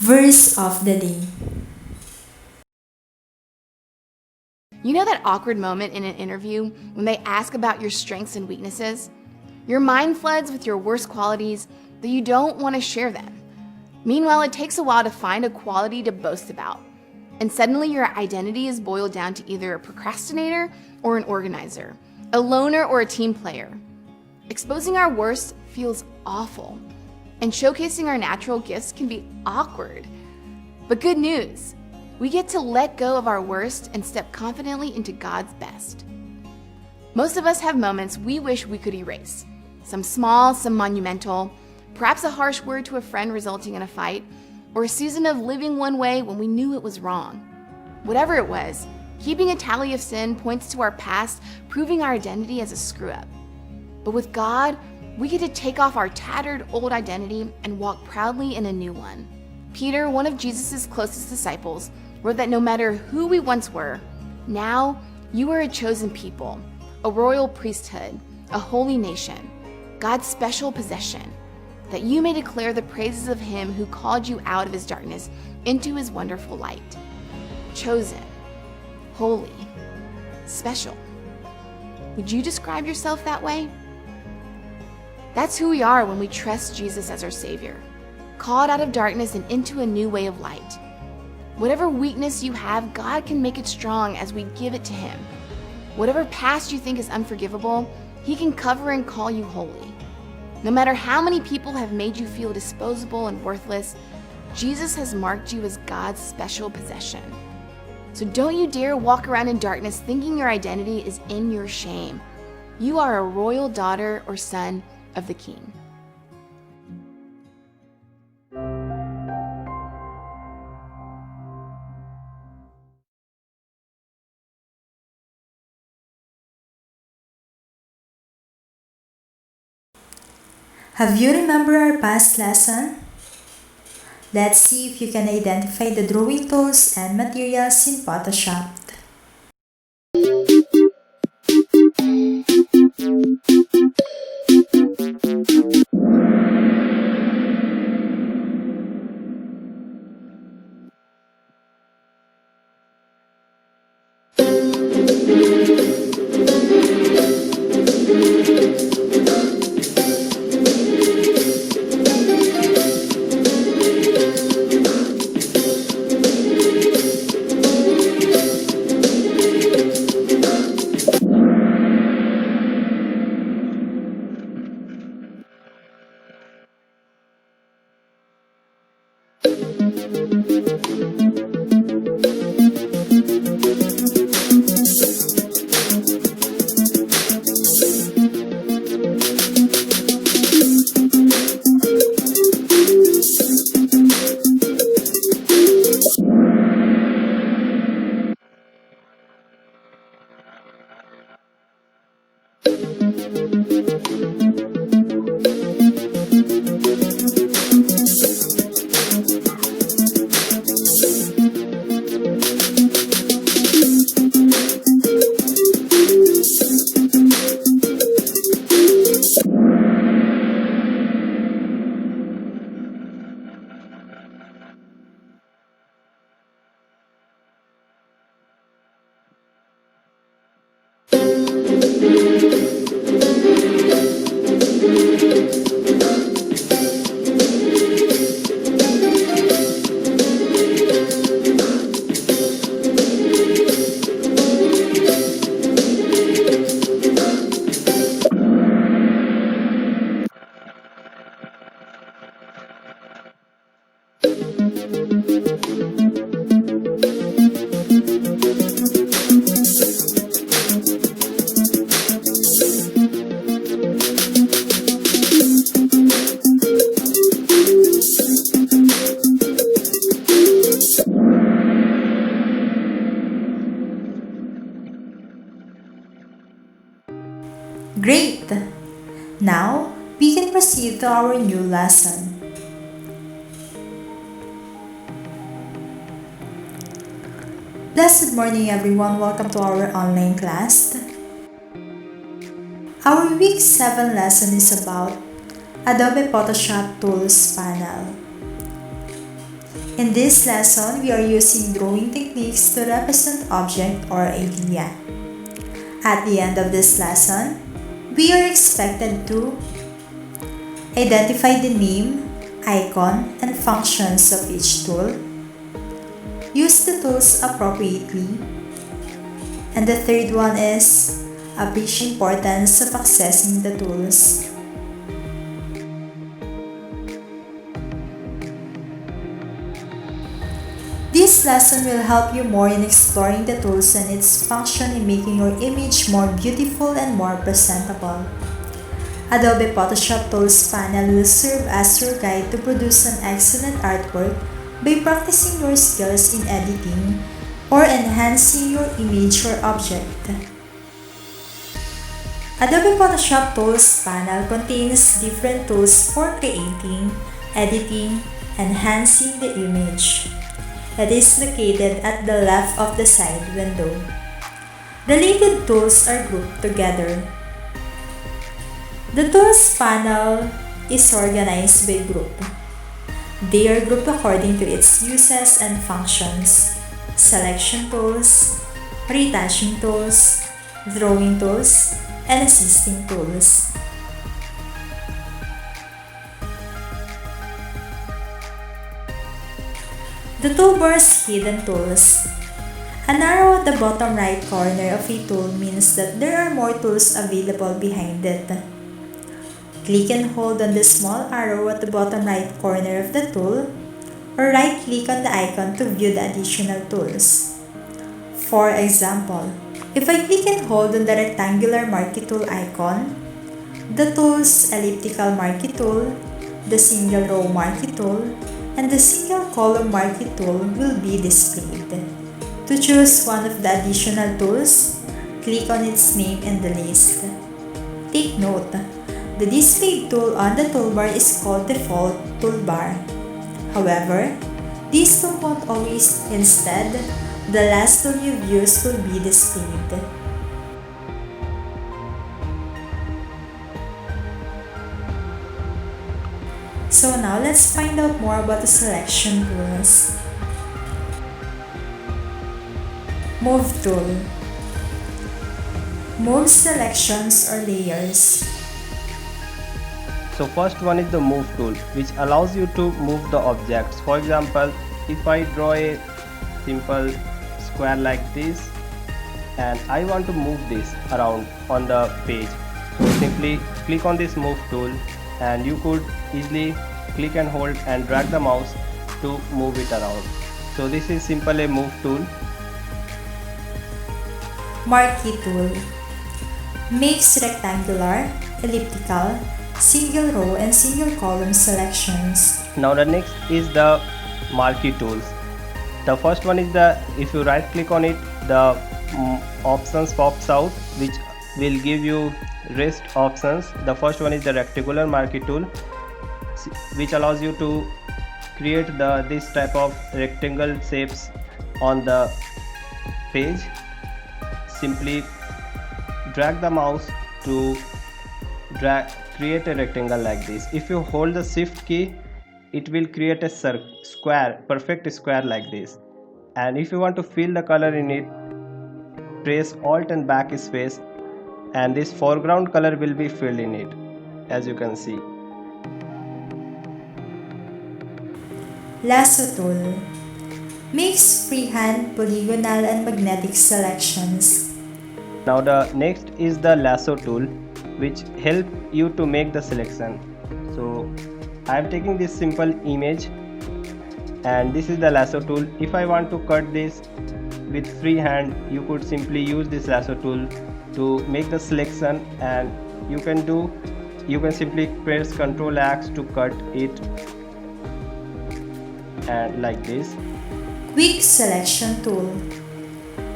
Verse of the day. You know that awkward moment in an interview when they ask about your strengths and weaknesses? Your mind floods with your worst qualities that you don't want to share them. Meanwhile, it takes a while to find a quality to boast about. And suddenly your identity is boiled down to either a procrastinator or an organizer, a loner or a team player. Exposing our worst feels awful, and showcasing our natural gifts can be awkward. But good news, we get to let go of our worst and step confidently into God's best. Most of us have moments we wish we could erase. Some small, some monumental, perhaps a harsh word to a friend resulting in a fight, or a season of living one way when we knew it was wrong. Whatever it was, keeping a tally of sin points to our past, proving our identity as a screw-up. But with God, we get to take off our tattered old identity and walk proudly in a new one. Peter, one of Jesus' closest disciples, wrote that no matter who we once were, now you are a chosen people, a royal priesthood, a holy nation, God's special possession, that you may declare the praises of him who called you out of his darkness into his wonderful light. Chosen, holy, special. Would you describe yourself that way? That's who we are when we trust Jesus as our Savior, called out of darkness and into a new way of light. Whatever weakness you have, God can make it strong as we give it to him. Whatever past you think is unforgivable, he can cover and call you holy. No matter how many people have made you feel disposable and worthless, Jesus has marked you as God's special possession. So don't you dare walk around in darkness thinking your identity is in your shame. You are a royal daughter or son of the King. Have you remembered our past lesson? Let's see if you can identify the drawing tools and materials in Photoshop. Great! Now, we can proceed to our new lesson. Blessed morning everyone, welcome to our online class. Our week 7 lesson is about Adobe Photoshop Tools panel. In this lesson, we are using drawing techniques to represent object or idea. At the end of this lesson, we are expected to identify the name, icon, and functions of each tool, use the tools appropriately, and the third one is appreciate the importance of accessing the tools. This lesson will help you more in exploring the tools and its function in making your image more beautiful and more presentable. Adobe Photoshop Tools panel will serve as your guide to produce an excellent artwork by practicing your skills in editing or enhancing your image or object. Adobe Photoshop Tools panel contains different tools for creating, editing, enhancing the image. It is located at the left of the side window. Related tools are grouped together. The Tools panel is organized by group. They are grouped according to its uses and functions: selection tools, retouching tools, drawing tools, and assisting tools. The toolbar's hidden tools. An arrow at the bottom right corner of a tool means that there are more tools available behind it. Click and hold on the small arrow at the bottom right corner of the tool, or right-click on the icon to view the additional tools. For example, if I click and hold on the rectangular marquee tool icon, the tools elliptical marquee tool, the single row marquee tool, and the single column marquee tool will be displayed. To choose one of the additional tools, click on its name in the list. Take note, the displayed tool on the toolbar is called default toolbar. However, this tool won't always. Instead, the last tool you've used will be displayed. So now let's find out more about the selection tools. Move tool. Move selections or layers. So first one is the move tool, which allows you to move the objects. For example, if I draw a simple square like this and I want to move this around on the page, so simply click on this move tool and you could easily click and hold and drag the mouse to move it around. So this is simple a move tool. Marquee tool. Makes rectangular, elliptical, single row and single column selections. Now the next is the marquee tools. The first one is if you right click on it, the options pops out which will give you rest options. The first one is the rectangular marquee tool, which allows you to create this type of rectangle shapes on the page. Simply drag the mouse to create a rectangle like this. If you hold the shift key, it will create a square, perfect square like this. And if you want to fill the color in it, press Alt and backspace and this foreground color will be filled in it, as you can see. Lasso tool. Makes freehand, polygonal and magnetic selections. Now the next is the lasso tool, which help you to make the selection. So I am taking this simple image and this is the lasso tool. If I want to cut this with free hand, you could simply use this lasso tool to make the selection, and you can simply press Ctrl X to cut it, and like this. Quick selection tool.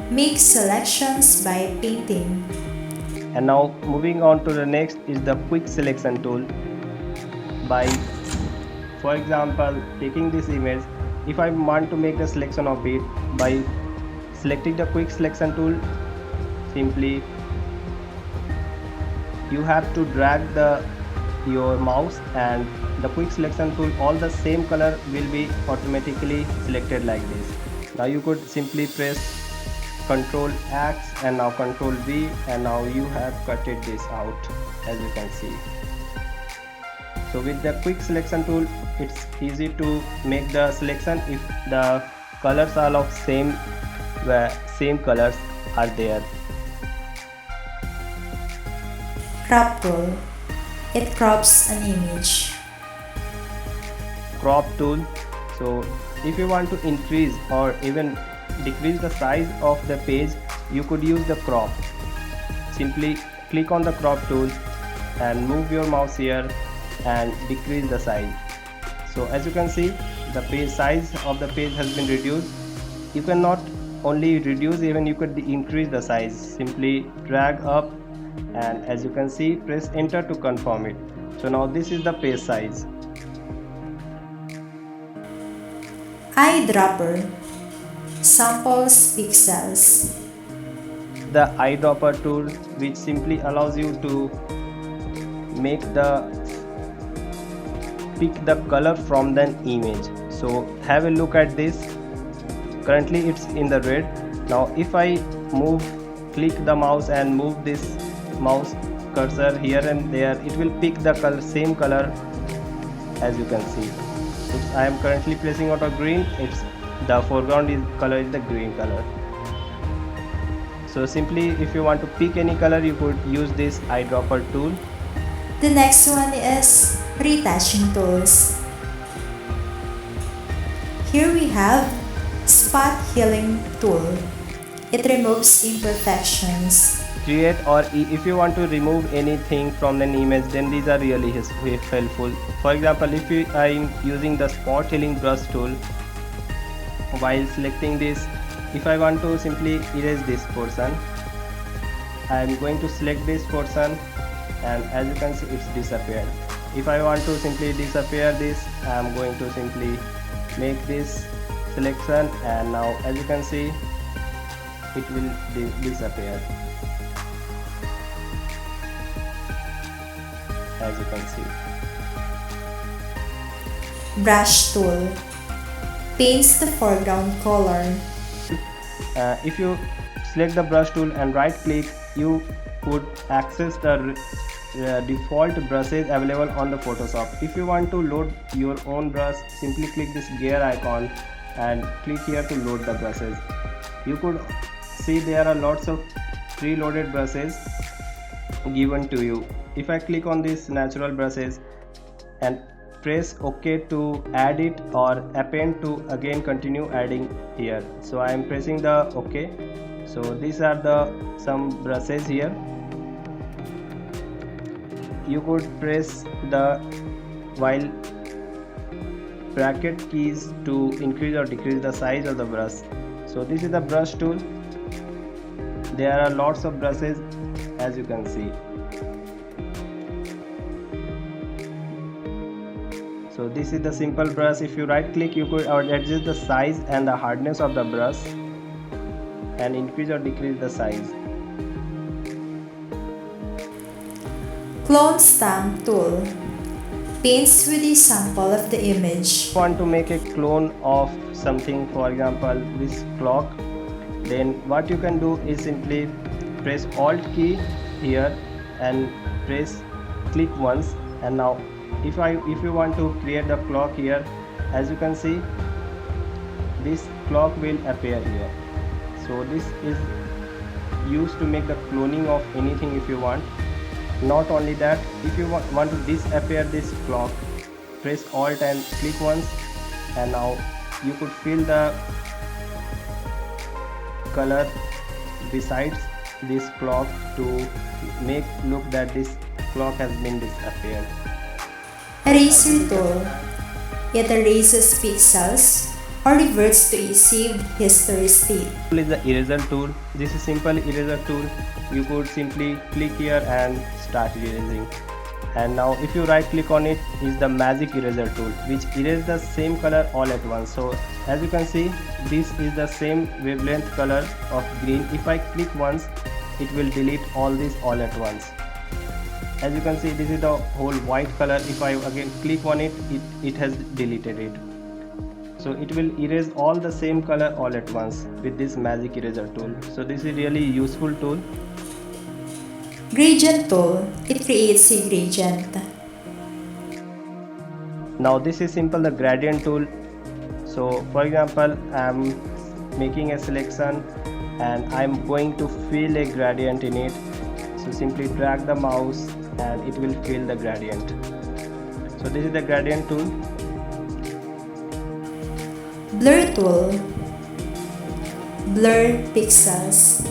Make selections by painting. And now moving on to the next is the quick selection tool. By, for example, taking this image, if I want to make the selection of it, by selecting the quick selection tool, simply you have to drag the your mouse and the quick selection tool, all the same color will be automatically selected like this. Now you could simply press Ctrl X and now Ctrl V, and now you have cutted this out, as you can see. So with the quick selection tool, it's easy to make the selection if the colors are of same colors are there. Crop tool. It crops an image. Crop tool. So if you want to increase or even decrease the size of the page, you could use the crop. Simply click on the crop tool and move your mouse here and decrease the size. So as you can see, the page size of the page has been reduced. You cannot only reduce, even you could increase the size. Simply drag up and as you can see, press enter to confirm it. So now this is the page size. Eyedropper. Samples pixels. The eyedropper tool, which simply allows you to pick the color from the image. So have a look at this. Currently it's in the red. Now if I click the mouse and move this mouse cursor here and there, it will pick the same color, as you can see. I am currently pressing auto green. The foreground color is the green color. So simply if you want to pick any color, you could use this eyedropper tool. The next one is retouching tools. Here we have spot healing tool. It removes imperfections. Create, or if you want to remove anything from an image, then these are really helpful. For example, if I am using the spot healing brush tool, while selecting this, if I want to simply erase this portion, I am going to select this portion and as you can see, it's disappeared. If I want to simply disappear this, I am going to simply make this selection and now as you can see, it will disappear, as you can see. Brush tool. Paints the foreground color. If you select the brush tool and right click, you could access the default brushes available on the Photoshop. If you want to load your own brush, simply click this gear icon and click here to load the brushes. You could see there are lots of preloaded brushes given to you. If I click on these natural brushes and press OK to add it, or append to again continue adding here. So I am pressing the OK. So these are some brushes here. You could press the while bracket keys to increase or decrease the size of the brush. So this is the brush tool. There are lots of brushes, as you can see. So this is the simple brush. If you right click, you could adjust the size and the hardness of the brush and increase or decrease the size. Clone stamp tool. Paints with a sample of the image. If you want to make a clone of something, for example this clock, then what you can do is simply press Alt key here and click once, and now if you want to create the clock here, as you can see, this clock will appear here. So this is used to make the cloning of anything if you want. Not only that, if you want to disappear this clock, press Alt and click once, and now you could fill the color besides this clock to make look that this clock has been disappeared. Eraser tool. It erases pixels or reverts to a saved history state. Is the eraser tool. This is simple eraser tool. You could simply click here and start erasing. And now if you right click on it, is the magic eraser tool, which erases the same color all at once. So as you can see, this is the same wavelength color of green. If I click once, it will delete all this all at once. as you can see, this is the whole white color. If I again click on it, it has deleted it. So it will erase all the same color all at once with this magic eraser tool. So this is really useful tool. Gradient tool. It creates a gradient. Now this is simple, the gradient tool. So for example, I'm making a selection and I'm going to fill a gradient in it. So simply drag the mouse and it will fill the gradient. So this is the gradient tool. Blur tool. Blur pixels.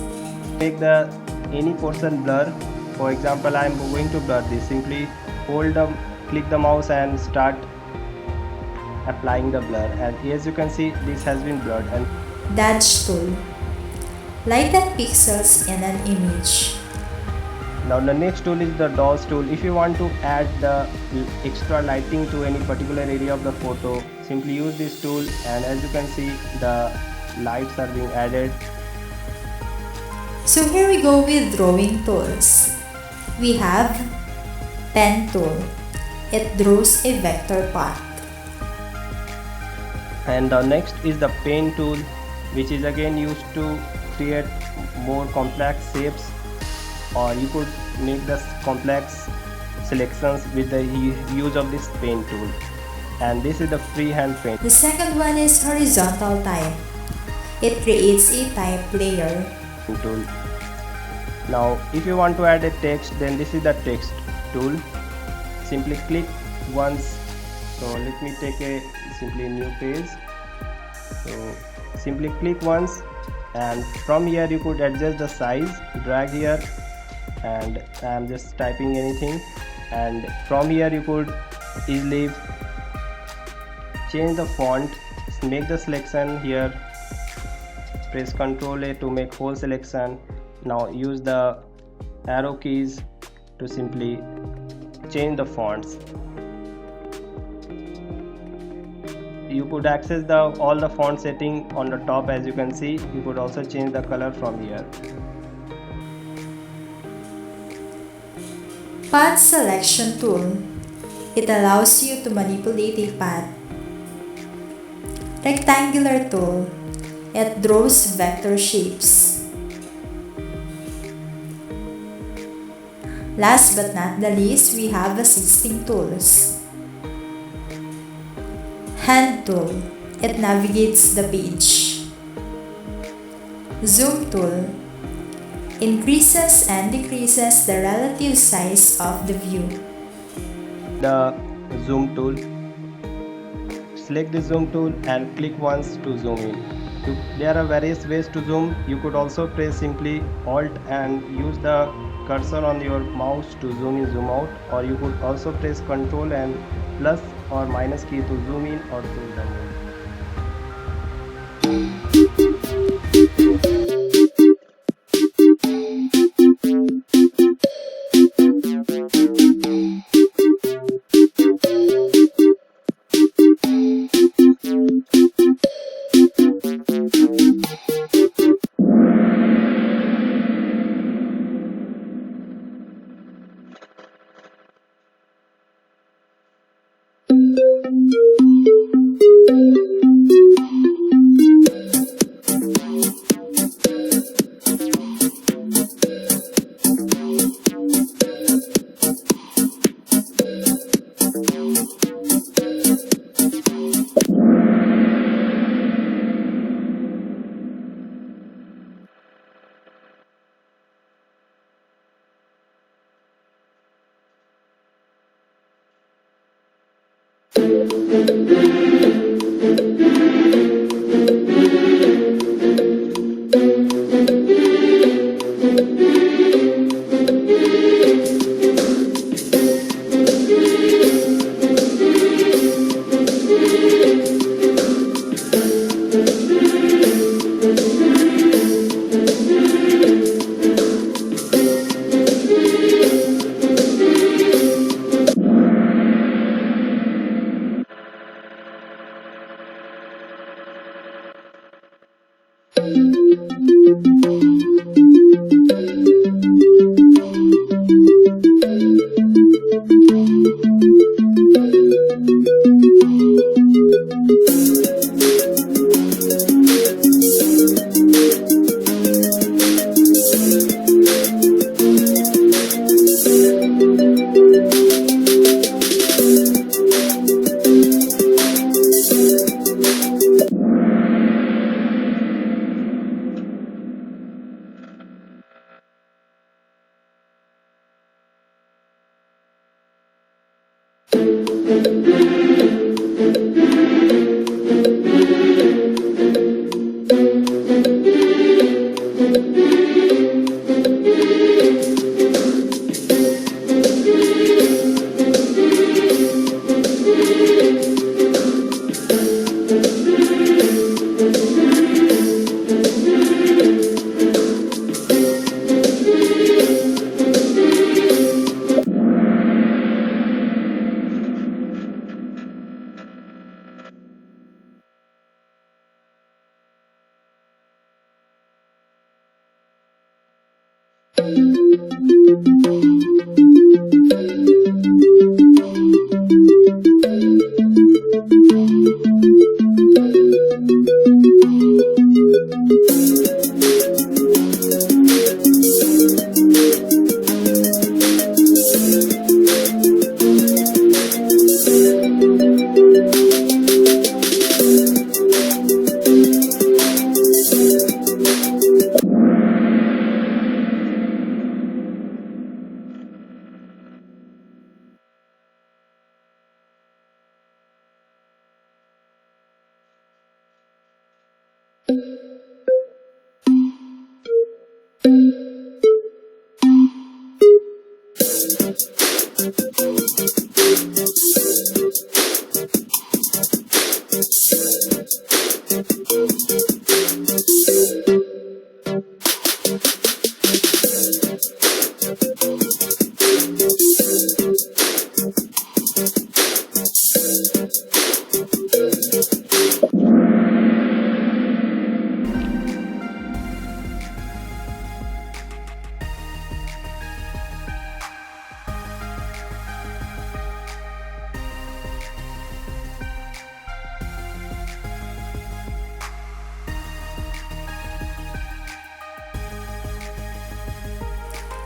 Make the any portion blur. For example, I am going to blur this. Simply click the mouse and start applying the blur, and as you can see, this has been blurred. And Dodge tool. Lighten pixels in an image. now the next tool is the dodge tool. If you want to add the extra lighting to any particular area of the photo, simply use this tool, and as you can see, the lights are being added. So here we go with drawing tools. We have pen tool. It draws a vector path. And the next is the pen tool, which is again used to create more complex shapes, or you could make the complex selections with the use of this pen tool. And this is the freehand pen The second one is horizontal type. It creates a type layer. tool. Now if you want to add a text, then this is the text tool. Simply click once. So let me take a simply new page. So simply click once, and from here you could adjust the size. Drag here, and I am just typing anything, and from here you could easily change the font, make the selection here, press Ctrl A to make whole selection. Now use the arrow keys to simply change the fonts. You could access all the font setting on the top. As you can see, you could also change the color from here. Path selection tool. It allows you to manipulate a path. Rectangular tool. It draws vector shapes. Last but not the least, we have assisting tools. Hand tool. It navigates the page. Zoom tool. Increases and decreases the relative size of the view. The zoom tool. Select the zoom tool and click once to zoom in. There are various ways to zoom. You could also press simply Alt and use the cursor on your mouse to zoom in, zoom out, or you could also press Ctrl and plus or minus key to zoom in or zoom down.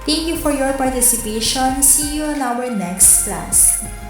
Thank you for your participation. See you in our next class.